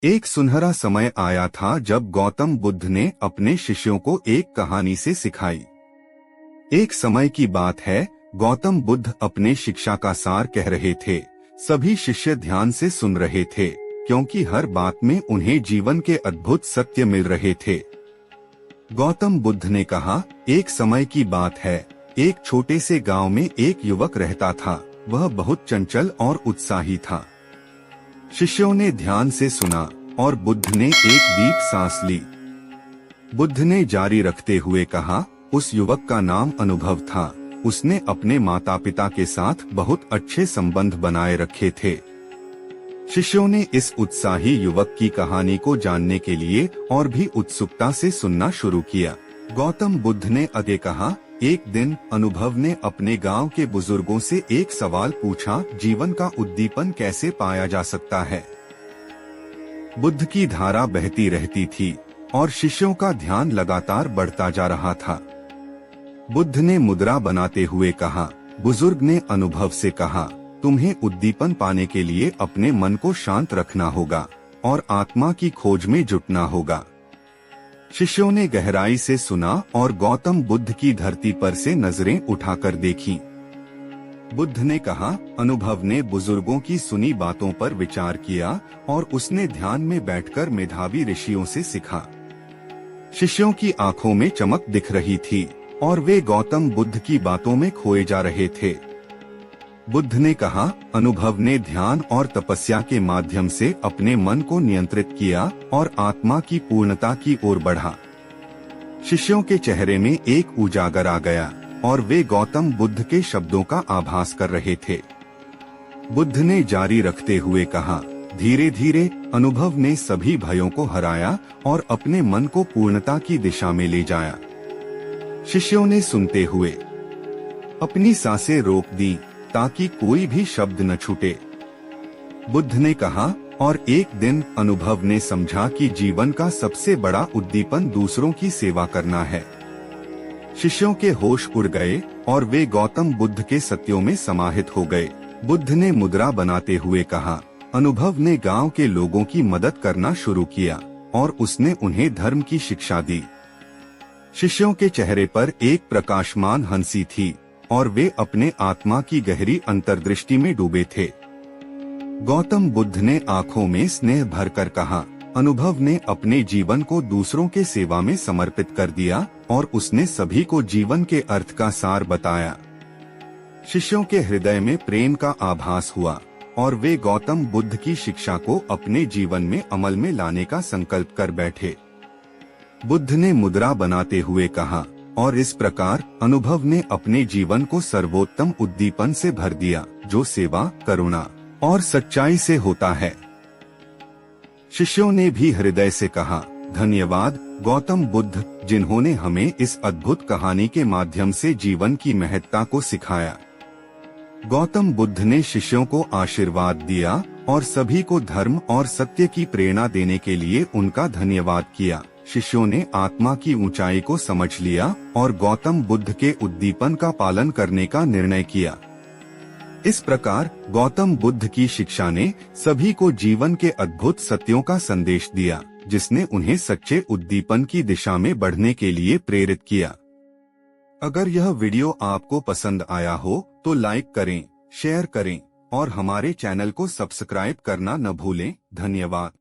एक सुनहरा समय आया था जब गौतम बुद्ध ने अपने शिष्यों को एक कहानी से सिखाई। एक समय की बात है, गौतम बुद्ध अपने शिक्षा का सार कह रहे थे। सभी शिष्य ध्यान से सुन रहे थे, क्योंकि हर बात में उन्हें जीवन के अद्भुत सत्य मिल रहे थे। गौतम बुद्ध ने कहा, एक समय की बात है, एक छोटे से गांव में एक युवक रहता था। वह बहुत चंचल और उत्साही था। शिष्यों ने ध्यान से सुना और बुद्ध ने एक डीप सांस ली। बुद्ध ने जारी रखते हुए कहा, उस युवक का नाम अनुभव था। उसने अपने माता पिता के साथ बहुत अच्छे संबंध बनाए रखे थे। शिष्यों ने इस उत्साही युवक की कहानी को जानने के लिए और भी उत्सुकता से सुनना शुरू किया। गौतम बुद्ध ने आगे कहा, एक दिन अनुभव ने अपने गांव के बुजुर्गों से एक सवाल पूछा, जीवन का उद्दीपन कैसे पाया जा सकता है। बुद्ध की धारा बहती रहती थी और शिष्यों का ध्यान लगातार बढ़ता जा रहा था। बुद्ध ने मुद्रा बनाते हुए कहा। बुजुर्ग ने अनुभव से कहा, तुम्हें उद्दीपन पाने के लिए अपने मन को शांत रखना होगा और आत्मा की खोज में जुटना होगा। शिष्यों ने गहराई से सुना और गौतम बुद्ध की धरती पर से नजरें उठाकर देखीं। बुद्ध ने कहा, अनुभव ने बुजुर्गों की सुनी बातों पर विचार किया और उसने ध्यान में बैठकर मेधावी ऋषियों से सीखा। शिष्यों की आंखों में चमक दिख रही थी और वे गौतम बुद्ध की बातों में खोए जा रहे थे। बुद्ध ने कहा, अनुभव ने ध्यान और तपस्या के माध्यम से अपने मन को नियंत्रित किया और आत्मा की पूर्णता की ओर बढ़ा। शिष्यों के चेहरे में एक उजागर आ गया और वे गौतम बुद्ध के शब्दों का आभास कर रहे थे। बुद्ध ने जारी रखते हुए कहा, धीरे धीरे अनुभव ने सभी भयों को हराया और अपने मन को पूर्णता की दिशा में ले जाया। शिष्यों ने सुनते हुए अपनी सांसें रोक दी ताकि कोई भी शब्द न छूटे। बुद्ध ने कहा, और एक दिन अनुभव ने समझा कि जीवन का सबसे बड़ा उद्दीपन दूसरों की सेवा करना है। शिष्यों के होश उड़ गए और वे गौतम बुद्ध के सत्यों में समाहित हो गए। बुद्ध ने मुद्रा बनाते हुए कहा, अनुभव ने गांव के लोगों की मदद करना शुरू किया और उसने उन्हें धर्म की शिक्षा दी। शिष्यों के चेहरे पर एक प्रकाशमान हंसी थी और वे अपने आत्मा की गहरी अंतर्दृष्टि में डूबे थे। गौतम बुद्ध ने आंखों में स्नेह भरकर कहा, अनुभव ने अपने जीवन को दूसरों के सेवा में समर्पित कर दिया और उसने सभी को जीवन के अर्थ का सार बताया। शिष्यों के हृदय में प्रेम का आभास हुआ और वे गौतम बुद्ध की शिक्षा को अपने जीवन में अमल में लाने का संकल्प कर बैठे। बुद्ध ने मुद्रा बनाते हुए कहा, और इस प्रकार अनुभव ने अपने जीवन को सर्वोत्तम उद्दीपन से भर दिया, जो सेवा, करुणा और सच्चाई से होता है। शिष्यों ने भी हृदय से कहा, धन्यवाद गौतम बुद्ध, जिन्होंने हमें इस अद्भुत कहानी के माध्यम से जीवन की महत्ता को सिखाया। गौतम बुद्ध ने शिष्यों को आशीर्वाद दिया और सभी को धर्म और सत्य की प्रेरणा देने के लिए उनका धन्यवाद किया। शिष्यों ने आत्मा की ऊंचाई को समझ लिया और गौतम बुद्ध के उद्दीपन का पालन करने का निर्णय किया। इस प्रकार गौतम बुद्ध की शिक्षा ने सभी को जीवन के अद्भुत सत्यों का संदेश दिया, जिसने उन्हें सच्चे उद्दीपन की दिशा में बढ़ने के लिए प्रेरित किया। अगर यह वीडियो आपको पसंद आया हो तो लाइक करें, शेयर करें और हमारे चैनल को सब्सक्राइब करना न भूलें। धन्यवाद।